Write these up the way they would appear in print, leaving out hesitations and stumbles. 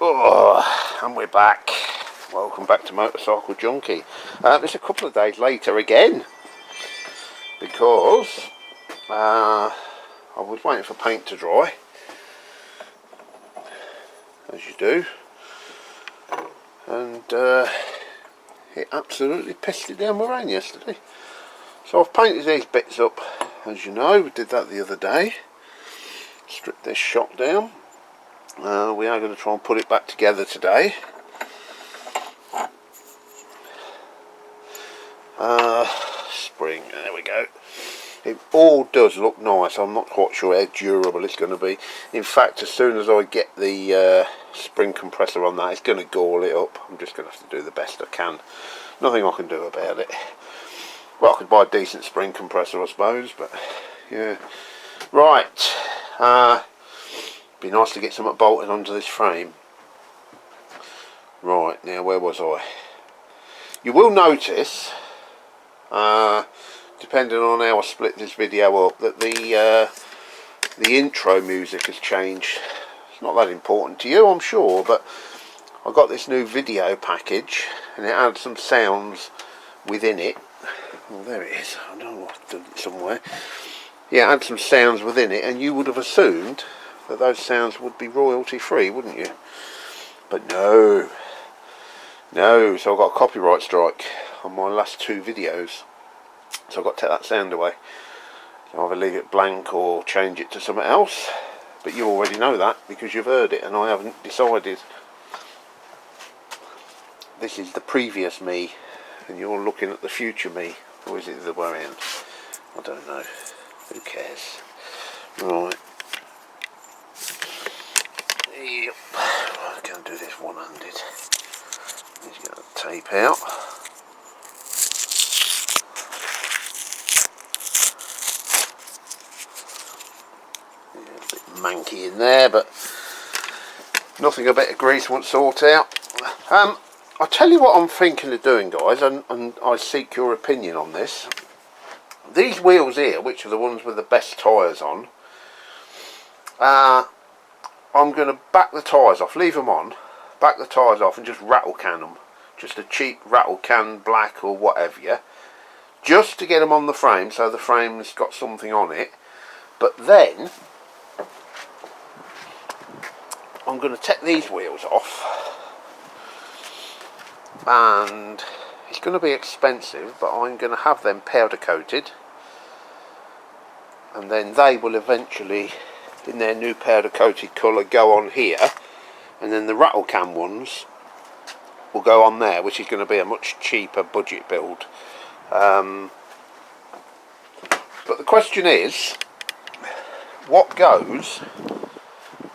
Oh, and we're back. Welcome back to Motorcycle Junkie. It's a couple of days later again because I was waiting for paint to dry, as you do, and it absolutely pissed it down with rain yesterday. So I've painted these bits up, as you know. We did that the other day. Stripped this shop down. We are going to try and put it back together today. Spring, there we go. It all does look nice. I'm not quite sure how durable it's going to be. In fact, as soon as I get the spring compressor on that, it's going to gall it up. I'm just going to have to do the best I can. Nothing I can do about it. Well, I could buy a decent spring compressor, I suppose, but yeah. Right. Be nice to get something bolted onto this frame. Right, now where was I? You will notice, depending on how I split this video up, that the intro music has changed. It's not that important to you, I'm sure, but I got this new video package and it had some sounds within it. Oh, there it is. I don't know what to do it somewhere. Yeah, it had some sounds within it, and you would have assumed that those sounds would be royalty free, wouldn't you? But no, so I got a copyright strike on my last two videos, so I've got to take that sound away. So either leave it blank or change it to something else, but you already know that because you've heard it and I haven't decided. This is the previous me and you're looking at the future me, or is it the other way around? I don't know, who cares. Right. Yep, I can do this one-handed. Just get the tape out. Yeah, a bit manky in there, but nothing a bit of grease won't sort out. I'll tell you what I'm thinking of doing, guys, and I seek your opinion on this. These wheels here, which are the ones with the best tyres on, I'm going to back the tyres off, leave them on, back the tyres off and just rattle can them. Just a cheap rattle can, black or whatever, yeah? Just to get them on the frame, so the frame's got something on it. But then, I'm going to take these wheels off. And it's going to be expensive, but I'm going to have them powder coated. And then they will eventually, in their new powder coated colour, go on here, and then the rattle can ones will go on there, which is going to be a much cheaper budget build. But the question is, what goes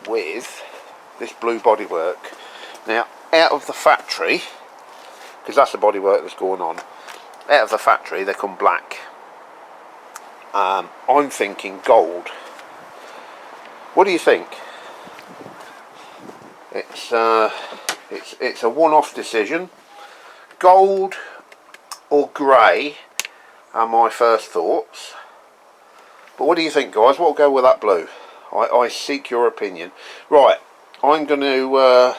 with this blue bodywork? Now, out of the factory, because that's the bodywork that's going on, out of the factory they come black. I'm thinking gold. What do you think? It's a one-off decision. Gold or grey are my first thoughts. But what do you think, guys? What will go with that blue? I seek your opinion. Right, I'm going to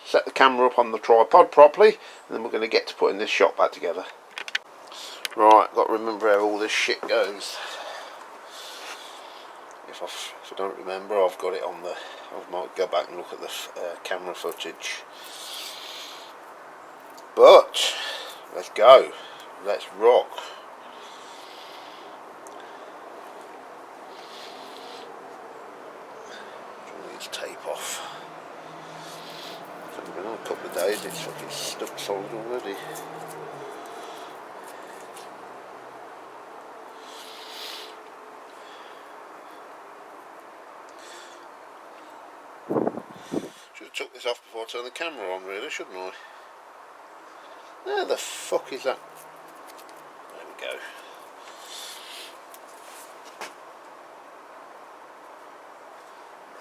set the camera up on the tripod properly, and then we're going to get to putting this shot back together. Right, got to remember how all this shit goes. If I don't remember, I've got it on the... I might go back and look at the camera footage. But, let's go. Let's rock. Trying to get this tape off. It's only been on a couple of days, it's fucking stuck solid already. Should have took this off before I turned the camera on, really, shouldn't I? Where the fuck is that? There we go.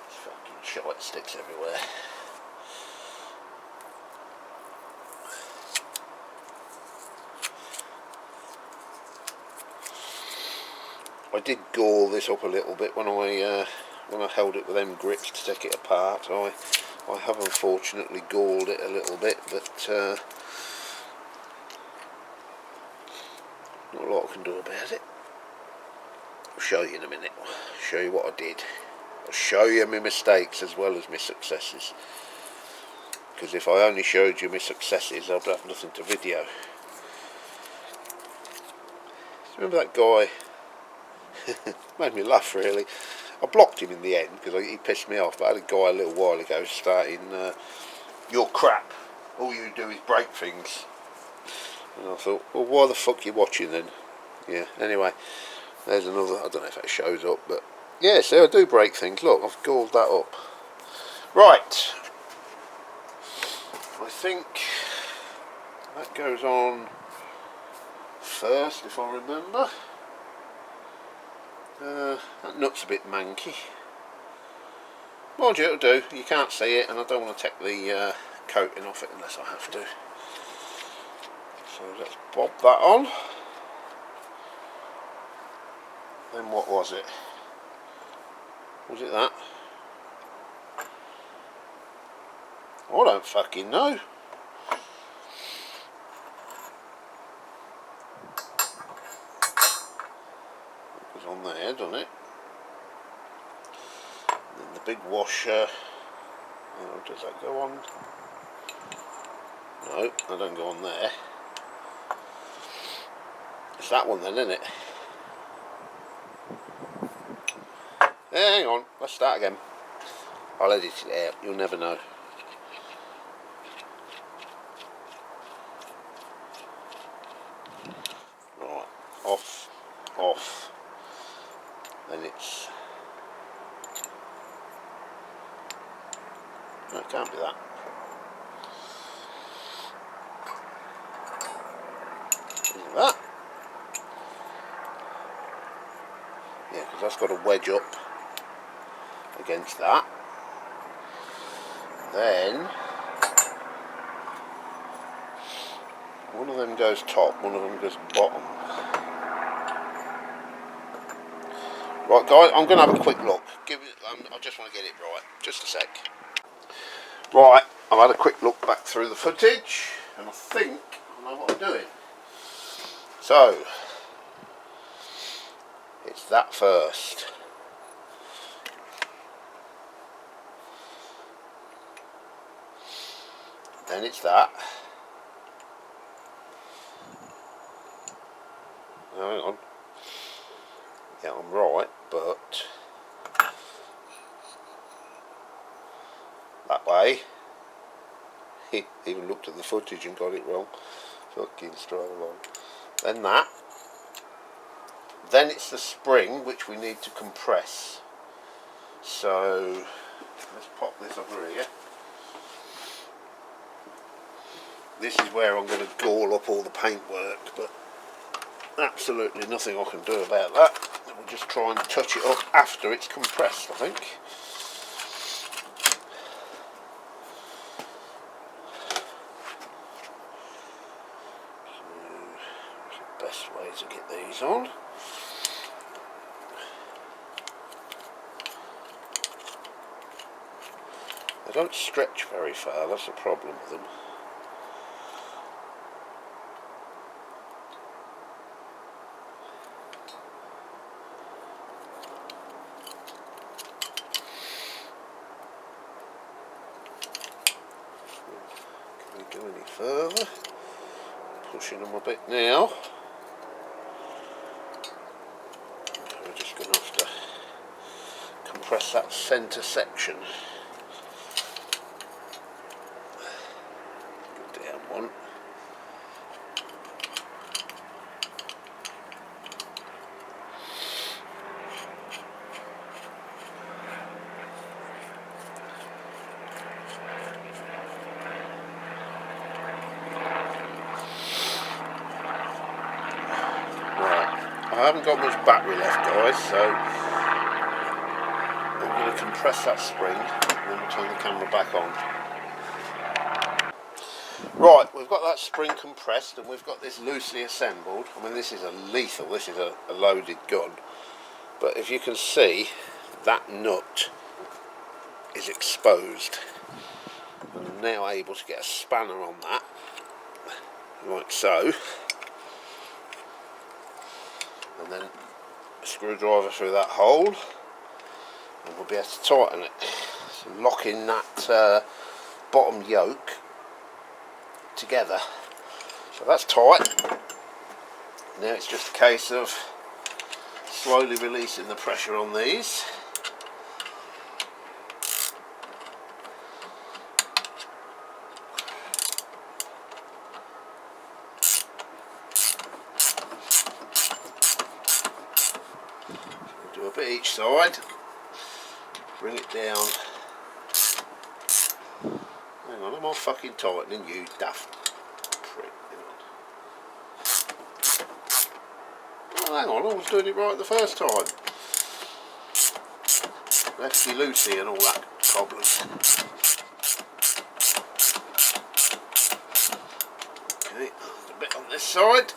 Fucking shite sticks everywhere. I did gall this up a little bit when I held it with them grips to take it apart. I I have unfortunately galled it a little bit, but not a lot I can do about it. I'll show you in a minute. I'll show you what I did. I'll show you my mistakes as well as my successes. Because if I only showed you my successes, I'd have nothing to video. Remember that guy? Made me laugh really. I blocked him in the end because he pissed me off, but I had a guy a little while ago starting, "You're crap, all you do is break things." And I thought, well, why the fuck are you watching then? Yeah, anyway, there's another. I don't know if that shows up, but yeah, so I do break things. Look, I've galled that up. Right, I think that goes on first, if I remember. That nut's a bit manky. Mind you, it'll do. You can't see it, and I don't want to take the coating off it unless I have to. So let's bob that on. Then what was it? Was it that? I don't fucking know. It was on there, doesn't it? And then the big washer. Oh, does that go on? No, I don't go on there. It's that one then, isn't it? Hang on, let's start again. I'll edit it out, you'll never know. Right, off, off. Then it's... No, it can't be that. Isn't that? Yeah, because that's got a wedge up against that. Then one of them goes top, one of them goes bottom. Right guys, I'm going to have a quick look. I just want to get it right, just a sec. Right, I've had a quick look back through the footage and I think I know what I'm doing. So, it's that first. Then it's that. Now, hang on. Yeah, I'm right, but that way. He even looked at the footage and got it wrong. Fucking stroll on. Then that. Then it's the spring which we need to compress. So let's pop this over here. This is where I'm going to gall up all the paintwork, but absolutely nothing I can do about that. We'll just try and touch it up after it's compressed, I think. So, what's the best way to get these on? They don't stretch very far, that's the problem with them. Can we go any further? Pushing them a bit now. We're just going to have to compress that centre section. One. I haven't got much battery left, guys, so I'm going to compress that spring and then we'll turn the camera back on. Right, we've got that spring compressed and we've got this loosely assembled. I mean, this is a lethal, this is a loaded gun. But if you can see, that nut is exposed. And I'm now able to get a spanner on that, like so, and then a screwdriver through that hole, and we'll be able to tighten it. So lock in that bottom yoke together. So that's tight. Now it's just a case of slowly releasing the pressure on these. Do a bit each side. Bring it down. Hang on, am I fucking tightening you daft prick? Oh, hang on, I was doing it right the first time. Lefty loosey and all that problem. Okay, a bit on this side.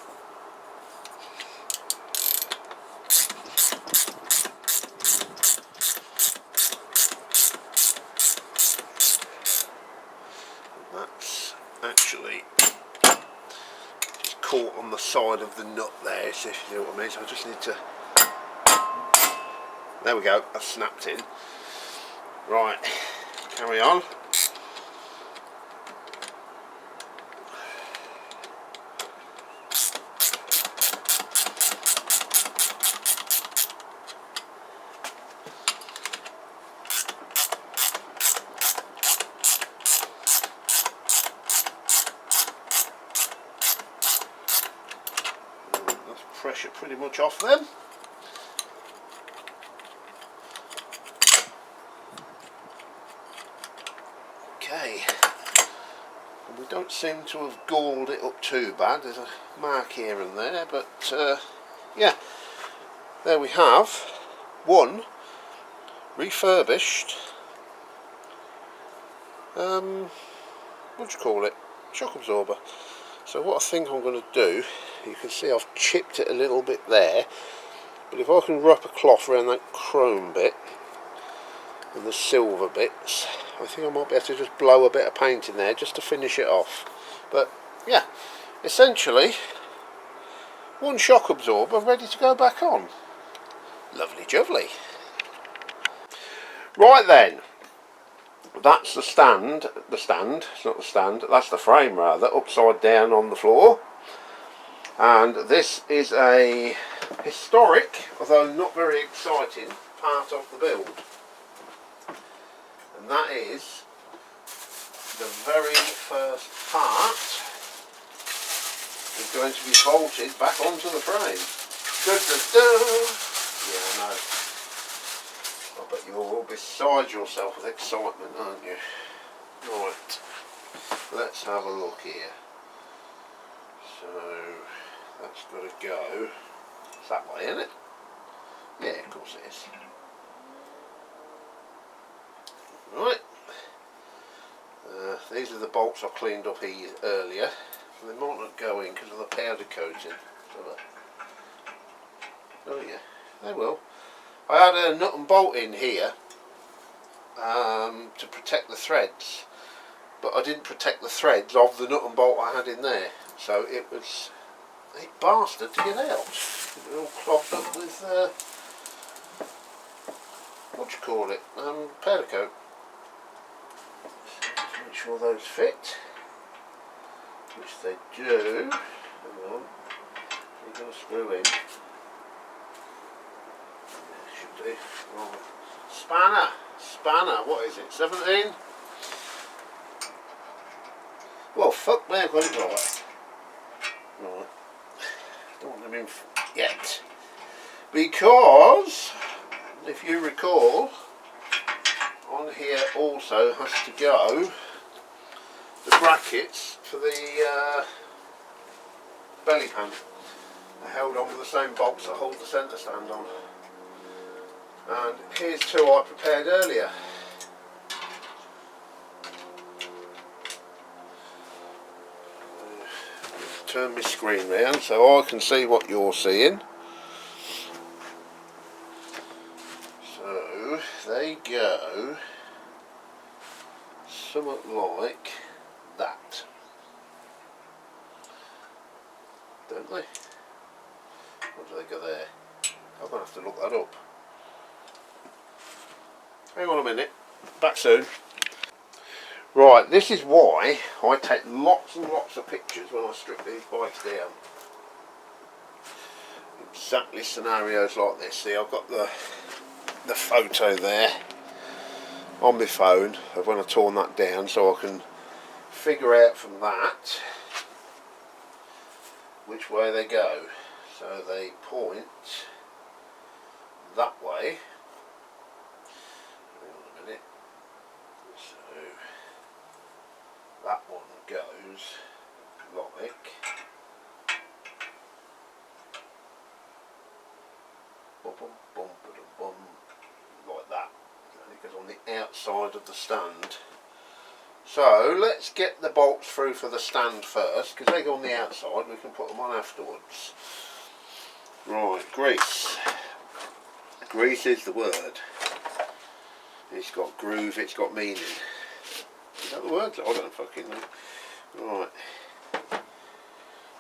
That's actually just caught on the side of the nut there, so if you know what I mean. So I just need to. There we go, I've snapped in. Right, carry on. That's pressure pretty much off them. Okay, and we don't seem to have galled it up too bad. There's a mark here and there, but yeah, there we have one refurbished what do you call it, shock absorber. So what I think I'm going to do, you can see I've chipped it a little bit there, but if I can wrap a cloth around that chrome bit and the silver bits, I think I might be able to just blow a bit of paint in there just to finish it off. But yeah, essentially one shock absorber ready to go back on. Lovely jubbly. Right then, that's the stand, it's not the stand, that's the frame rather, upside down on the floor. And this is a historic, although not very exciting, part of the build. And that is the very first part is going to be bolted back onto the frame. Yeah, I know. I bet you're all beside yourself with excitement, aren't you? Right, let's have a look here. So that's got to go. It's that way, isn't it? Yeah, of course it is. Right, these are the bolts I cleaned up earlier. They might not go in because of the powder coating. Oh yeah, they will. I had a nut and bolt in here to protect the threads, but I didn't protect the threads of the nut and bolt I had in there, so it was a bastard to get out. It was all clogged up with what do you call it? Powder coat. Just make sure those fit, which they do. Hang on, you've got to screw in. Should do. Right. Spanner, what is it, 17? Well, fuck me, I've got it right. Right. Don't want them in yet. Because, if you recall, on here also has to go the brackets for the belly pan. They're held on with the same bolts that hold the centre stand on. And here's two I prepared earlier. Turn my screen round so I can see what you're seeing. So they go something like that, don't they? What do they go there? I'm going to have to look that up. Hang on a minute, back soon. Right, this is why I take lots and lots of pictures when I strip these bikes down. Exactly scenarios like this. See, I've got the photo there on my phone of when I torn that down, so I can figure out from that which way they go. So they point that way. Hang on a minute. So that one goes like bum, bum, bum, bum, bum, like that. And it goes on the outside of the stand. So let's get the bolts through for the stand first, because they go on the outside, we can put them on afterwards. Right, grease. Grease is the word. It's got groove, it's got meaning. Is that the word? I don't fucking know. Right.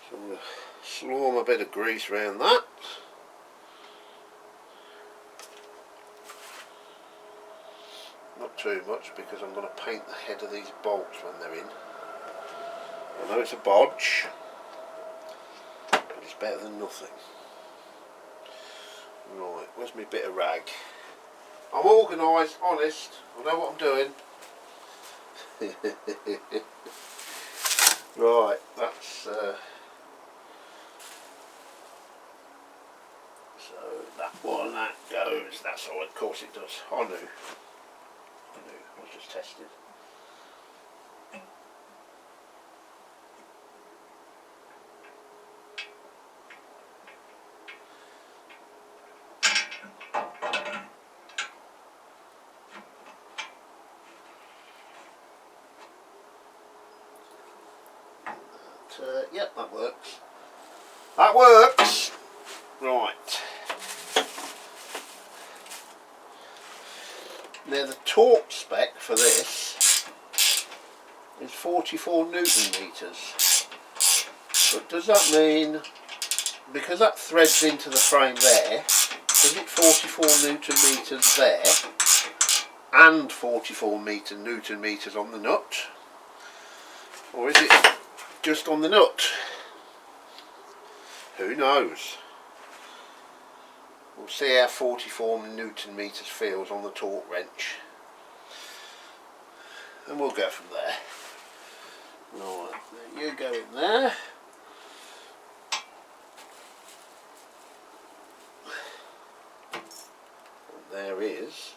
So I'm going to slurm a bit of grease around that. Not too much, because I'm going to paint the head of these bolts when they're in. I know it's a bodge, but it's better than nothing. Right, where's my bit of rag? I'm organised, honest, I know what I'm doing. Right, that's so that one, that goes that side. Of course it does. I knew. I was just tested. Yep, that works. That works. Right. Now the torque spec for this is 44 Newton meters. But does that mean, because that threads into the frame there, is it 44 Newton meters there and 44 Newton meters on the nut? Or is it just on the nut? Who knows? We'll see how 44 Newton meters feels on the torque wrench, and we'll go from there. Right, there you go in there. And there is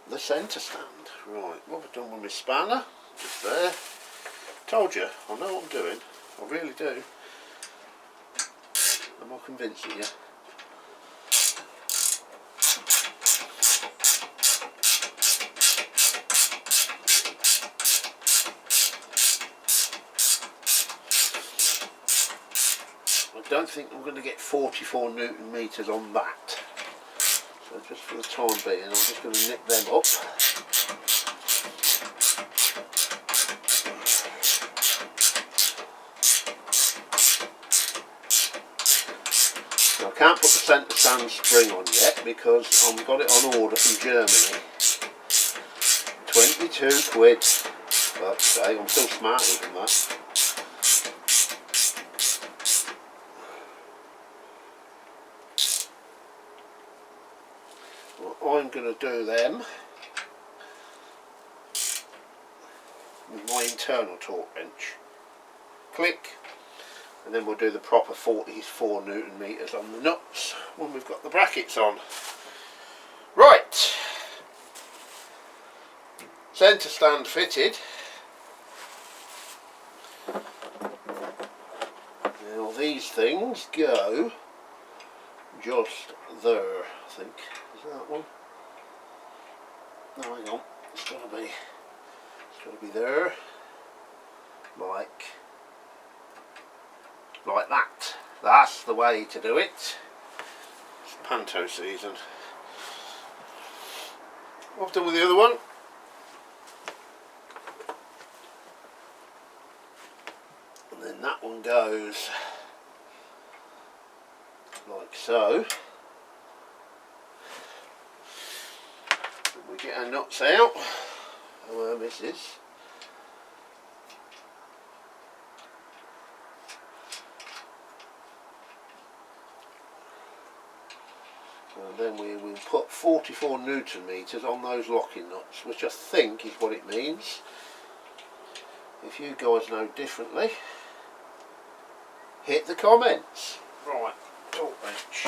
the centre stand. Right, what have I done with my spanner? Just there. Told you, I know what I'm doing. I really do. Am I convincing you? I don't think I'm going to get 44 Newton meters on that. So just for the time being, I'm just going to nip them up. I can't put the centre stand spring on yet because I've got it on order from Germany. 22 quid. Fuck's sake, I'm still smarter than that. Well, I'm going to do them with my internal torque wrench. Click. And then we'll do the proper 44 Newton meters on the nuts when we've got the brackets on. Right, centre stand fitted. Now these things go just there, I think. Is that one? No, hang on. It's got to be there, like that. That's the way to do it. It's panto season. What I've done with the other one, goes like so. We get our nuts out, our misses. And then we will put 44 Newton meters on those locking nuts, which I think is what it means. If you guys know differently, hit the comments. Right, torque wrench.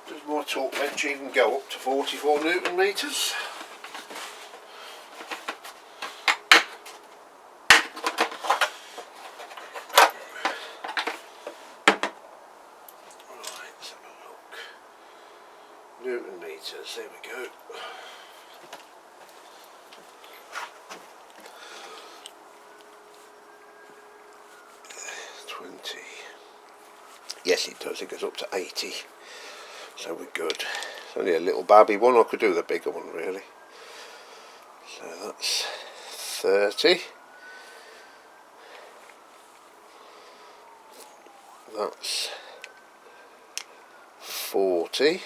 Does my torque wrench even go up to 44 Newton meters? Newton meters, there we go. Yes, it does, it goes up to 80, so we're good. It's only a little babby one, I could do the bigger one really. So that's 30. That's 40. And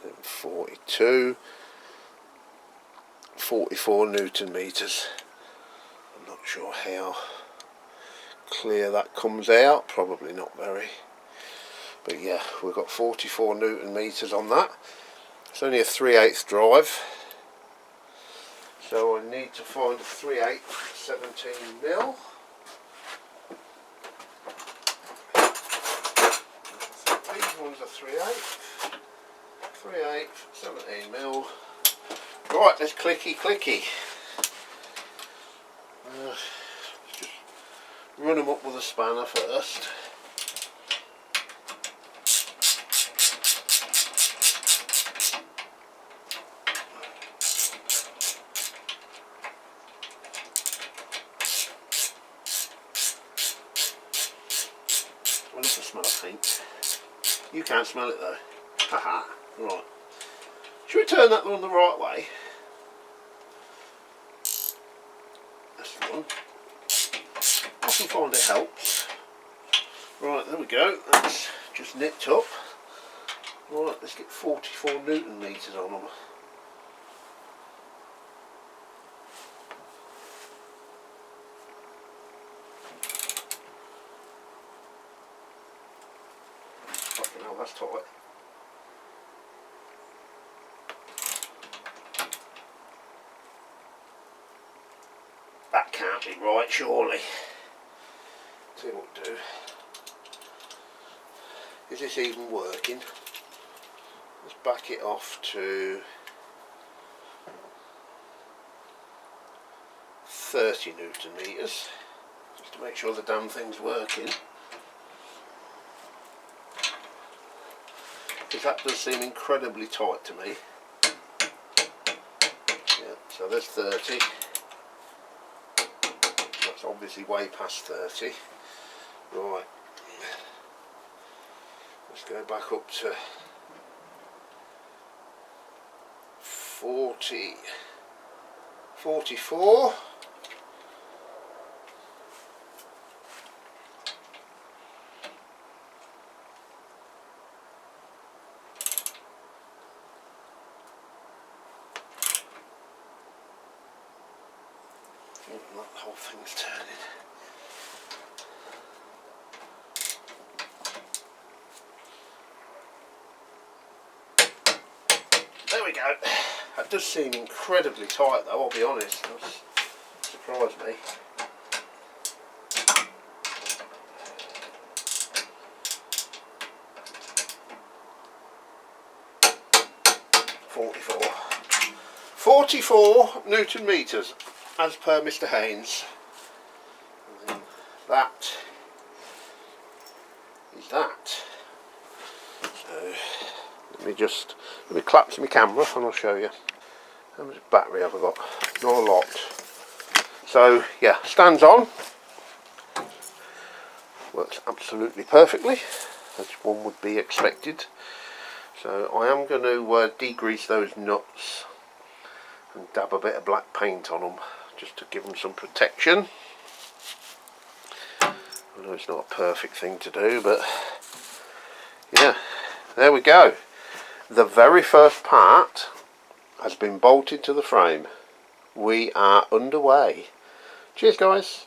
then 42. 44 Newton meters. I'm not sure how clear that comes out, probably not very, but yeah, we've got 44 Newton meters on that. It's only a 3/8 drive, so I need to find a 3/8 17 mil. These ones are 3/8 17 mil. Right, let's clicky. Run them up with a spanner first. I love the smell of paint. You can't smell it though. Haha. Right. Should we turn that one the right way? That's the one. I can find it helps. Right, there we go. That's just nipped up. Right, let's get 44 Newton meters on them. Fucking hell, that's tight. That can't be right, surely. See what we'll do. Is this even working? Let's back it off to 30 Newton meters, just to make sure the damn thing's working. Because that does seem incredibly tight to me. Yeah, so there's 30. That's obviously way past 30. Right. Let's go back up to 40, 44. The whole thing's turning. There we go. That does seem incredibly tight though, I'll be honest. That's surprised me. Forty-four Newton meters, as per Mr. Haynes. And then that is that. So let me collapse my camera and I'll show you. How much battery have I got? Not a lot. So yeah, stands on. Works absolutely perfectly. as one would be expected. So I am going to degrease those nuts and dab a bit of black paint on them just to give them some protection. I know it's not a perfect thing to do, but yeah, there we go. The very first part has been bolted to the frame. We are underway. Cheers guys.